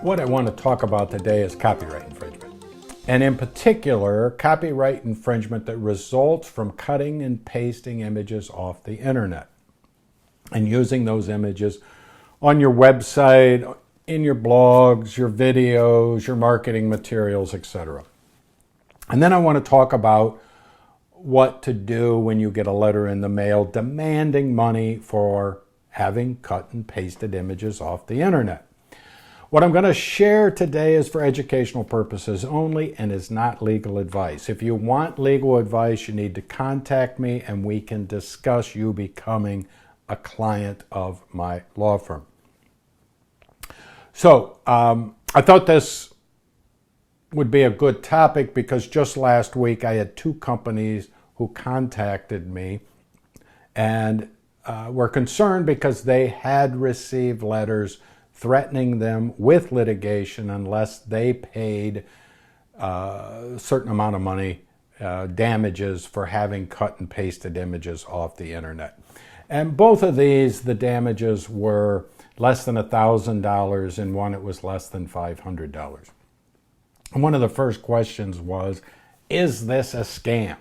What I want to talk about today is copyright infringement. And in particular, copyright infringement that results from cutting and pasting images off the internet and using those images on your website, in your blogs, your videos, your marketing materials, etc. And then I want to talk about what to do when you get a letter in the mail demanding money for having cut and pasted images off the internet. What I'm going to share today is for educational purposes only and is not legal advice. If you want legal advice, you need to contact me and we can discuss you becoming a client of my law firm. So I thought this would be a good topic because just last week I had two companies who contacted me and were concerned because they had received letters threatening them with litigation unless they paid a certain amount of money, damages for having cut and pasted images off the internet. And both of these, the damages were less than $1,000. In one, it was less than $500. And one of the first questions was, is this a scam?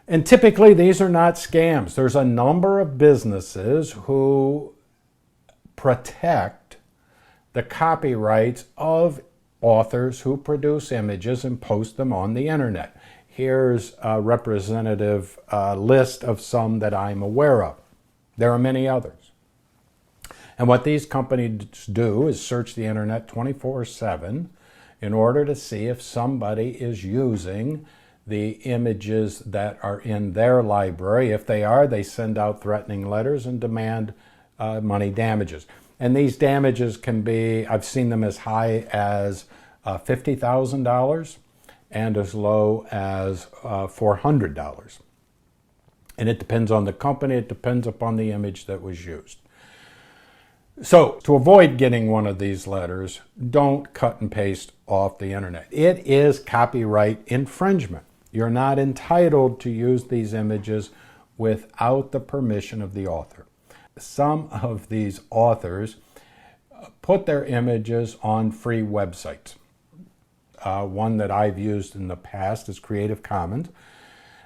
And typically, these are not scams. There's a number of businesses who protect the copyrights of authors who produce images and post them on the internet. Here's a representative list of some that I'm aware of. There are many others. And what these companies do is search the internet 24/7 in order to see if somebody is using the images that are in their library. If they are, they send out threatening letters and demand money damages. And these damages can be, I've seen them as high as $50,000 and as low as $400. And it depends on the company, it depends upon the image that was used. So to avoid getting one of these letters, don't cut and paste off the internet. It is copyright infringement. You're not entitled to use these images without the permission of the author. Some of these authors put their images on free websites. One that I've used in the past is Creative Commons.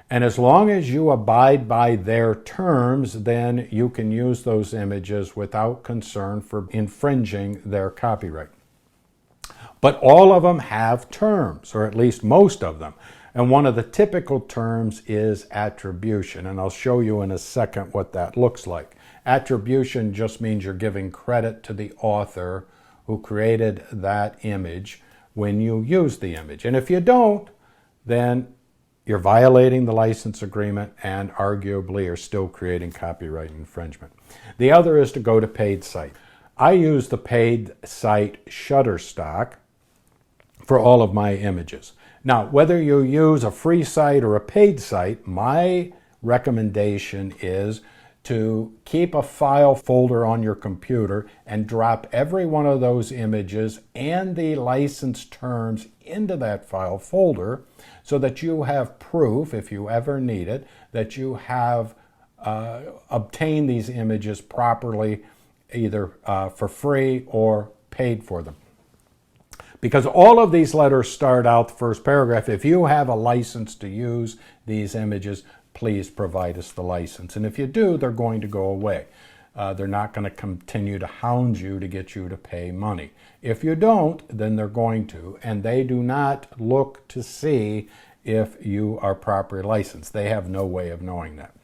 And as long as you abide by their terms, then you can use those images without concern for infringing their copyright. But all of them have terms, or at least most of them. And one of the typical terms is attribution. And I'll show you in a second what that looks like. Attribution just means you're giving credit to the author who created that image when you use the image. And if you don't, then you're violating the license agreement and arguably are still creating copyright infringement. The other is to go to paid site. I use the paid site Shutterstock for all of my images. Now, whether you use a free site or a paid site, my recommendation is to keep a file folder on your computer and drop every one of those images and the license terms into that file folder so that you have proof, if you ever need it, that you have obtained these images properly, either for free or paid for them. Because all of these letters start out the first paragraph, if you have a license to use these images, please provide us the license. And if you do, they're going to go away. They're not going to continue to hound you to get you to pay money. If you don't, then they're going to. And they do not look to see if you are properly licensed. They have no way of knowing that.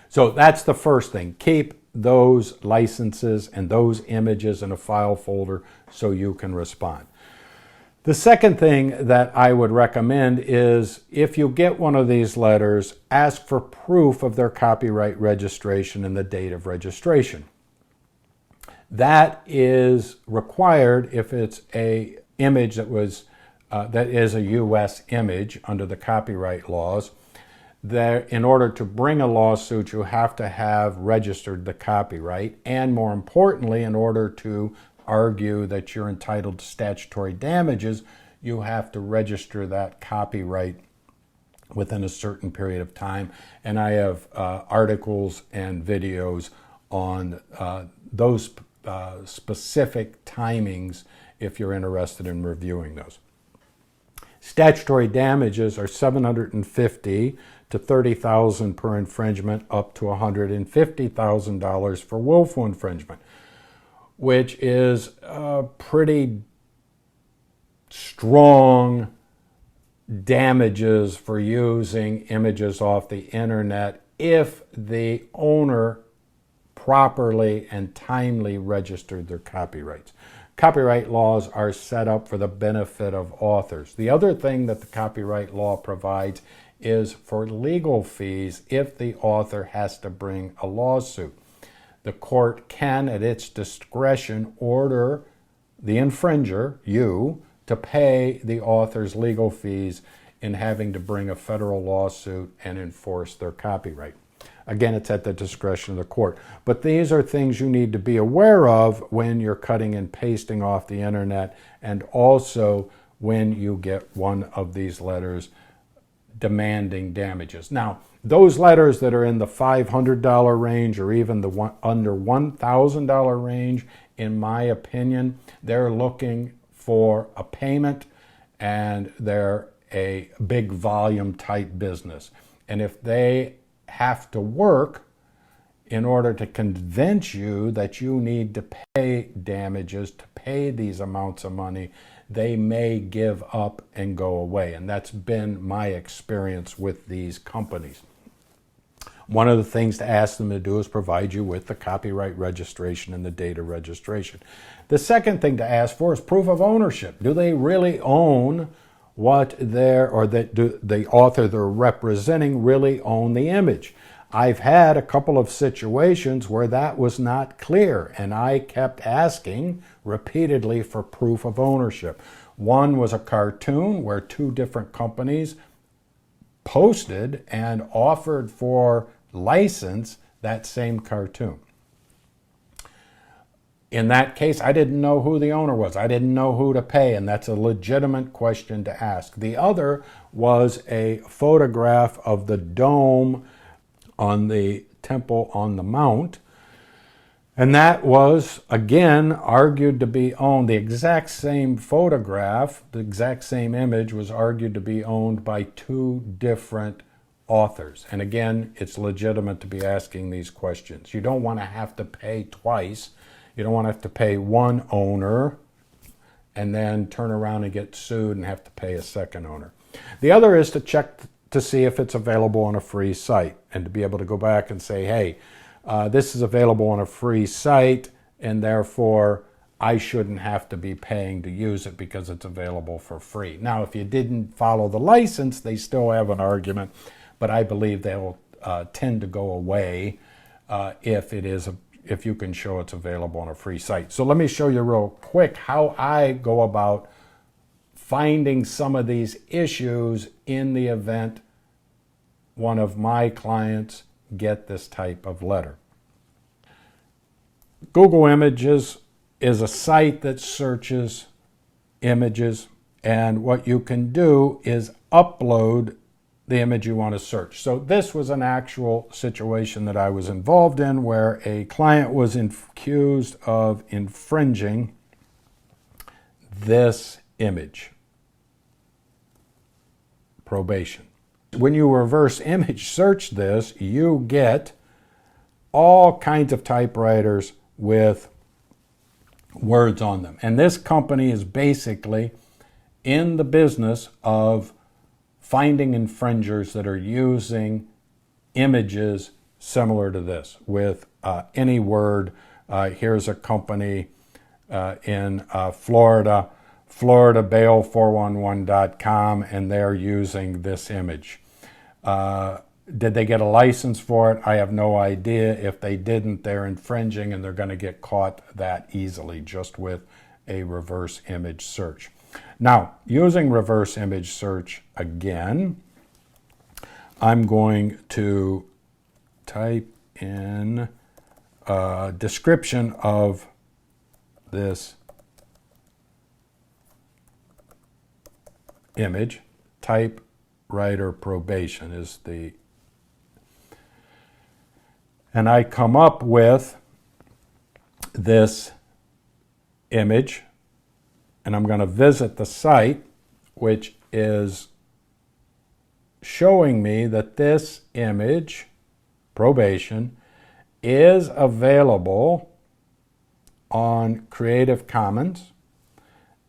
So that's the first thing. Keep those licenses and those images in a file folder so you can respond. The second thing that I would recommend is if you get one of these letters, ask for proof of their copyright registration and the date of registration. That is required if it's an image that is a U.S. image under the copyright laws. That in order to bring a lawsuit, you have to have registered the copyright, and more importantly, in order to argue that you're entitled to statutory damages, you have to register that copyright within a certain period of time. And I have articles and videos on those specific timings if you're interested in reviewing those. Statutory damages are $750 to $30,000 per infringement, up to $150,000 for willful infringement, which is a pretty strong damages for using images off the internet if the owner properly and timely registered their copyrights. Copyright laws are set up for the benefit of authors. The other thing that the copyright law provides is for legal fees if the author has to bring a lawsuit. The court can, at its discretion, order the infringer, you, to pay the author's legal fees in having to bring a federal lawsuit and enforce their copyright. Again, it's at the discretion of the court. But these are things you need to be aware of when you're cutting and pasting off the internet, and also when you get one of these letters demanding damages. Now, those letters that are in the $500 range or even the under $1,000 range, in my opinion, they're looking for a payment, and they're a big volume type business. And if they have to work in order to convince you that you need to pay damages, to pay these amounts of money, they may give up and go away. And that's been my experience with these companies. One of the things to ask them to do is provide you with the copyright registration and the data registration. The second thing to ask for is proof of ownership. Do they really own what they're, or that do the author they're representing really own the image? I've had a couple of situations where that was not clear, and I kept asking repeatedly for proof of ownership. One was a cartoon where two different companies posted and offered for license that same cartoon. In that case, I didn't know who the owner was. I didn't know who to pay, and that's a legitimate question to ask. The other was a photograph of the dome on the Temple on the Mount, and that was, again, argued to be owned. The exact same photograph, the exact same image, was argued to be owned by two different authors. And again, it's legitimate to be asking these questions. You don't want to have to pay twice. You don't want to have to pay one owner and then turn around and get sued and have to pay a second owner. The other is to check to see if it's available on a free site, and to be able to go back and say, hey, this is available on a free site, and therefore I shouldn't have to be paying to use it because it's available for free. Now, if you didn't follow the license, they still have an argument, but I believe they'll tend to go away if you can show it's available on a free site. So let me show you real quick how I go about finding some of these issues in the event one of my clients get this type of letter. Google Images is a site that searches images, and what you can do is upload the image you want to search. So this was an actual situation that I was involved in where a client was accused of infringing this image. Probation. When you reverse image search this, you get all kinds of typewriters with words on them. And this company is basically in the business of finding infringers that are using images similar to this with any word. Here's a company in Florida, FloridaBail411.com, and they're using this image. Did they get a license for it? I have no idea. If they didn't, they're infringing, and they're going to get caught that easily just with a reverse image search. Now, using reverse image search again, I'm going to type in a description of this image. Typewriter probation is the, and I come up with this image, and I'm going to visit the site, which is showing me that this image, probation, is available on Creative Commons,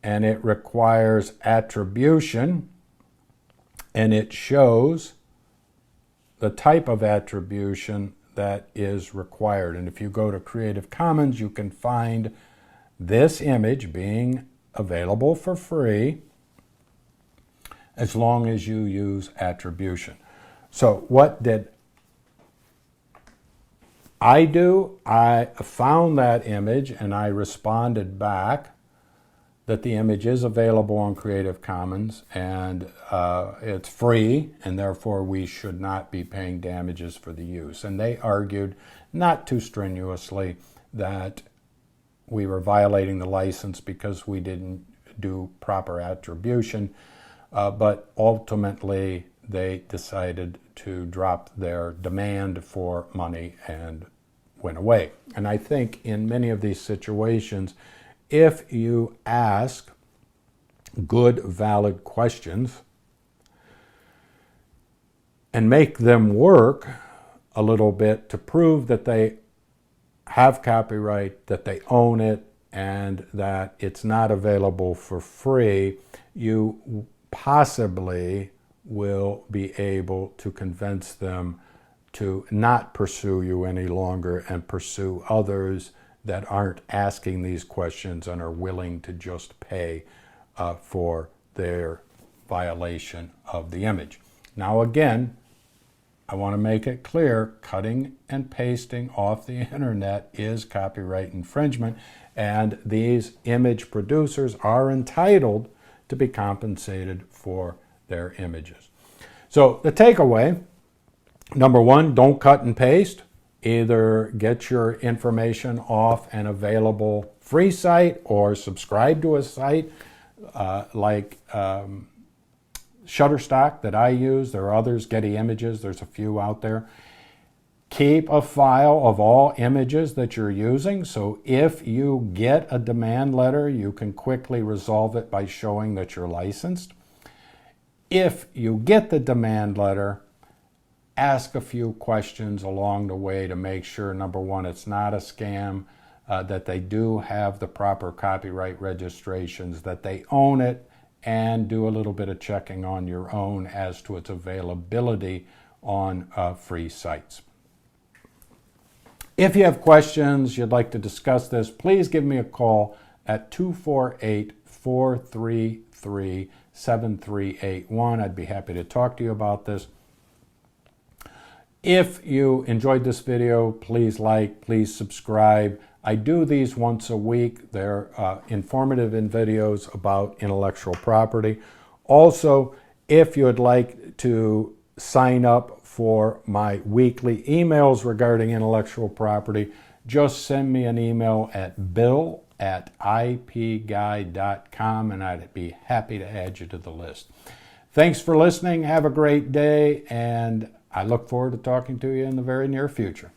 and it requires attribution, and it shows the type of attribution that is required. And if you go to Creative Commons, you can find this image being available for free as long as you use attribution. So what did I do? I found that image and I responded back that the image is available on Creative Commons and it's free, and therefore we should not be paying damages for the use. And they argued, not too strenuously, that we were violating the license because we didn't do proper attribution, but ultimately they decided to drop their demand for money and went away. And I think in many of these situations, if you ask good, valid questions and make them work a little bit to prove that they have copyright, that they own it, and that it's not available for free, you possibly will be able to convince them to not pursue you any longer and pursue others that aren't asking these questions and are willing to just pay for their violation of the image. Now again, I want to make it clear, cutting and pasting off the internet is copyright infringement, and these image producers are entitled to be compensated for their images. So the takeaway, number one, don't cut and paste. Either get your information off an available free site or subscribe to a site like Shutterstock that I use. There are others, Getty Images, there's a few out there. Keep a file of all images that you're using, so if you get a demand letter, you can quickly resolve it by showing that you're licensed. If you get the demand letter, ask a few questions along the way to make sure, number one, it's not a scam, that they do have the proper copyright registrations, that they own it, and do a little bit of checking on your own as to its availability on free sites. If you have questions, you'd like to discuss this, please give me a call at 248-433-7381. I'd be happy to talk to you about this. If you enjoyed this video, please like, please subscribe. I do these once a week. They're informative in videos about intellectual property. Also, if you would like to sign up for my weekly emails regarding intellectual property, just send me an email at bill@ipguide.com and I'd be happy to add you to the list. Thanks for listening. Have a great day, and I look forward to talking to you in the very near future.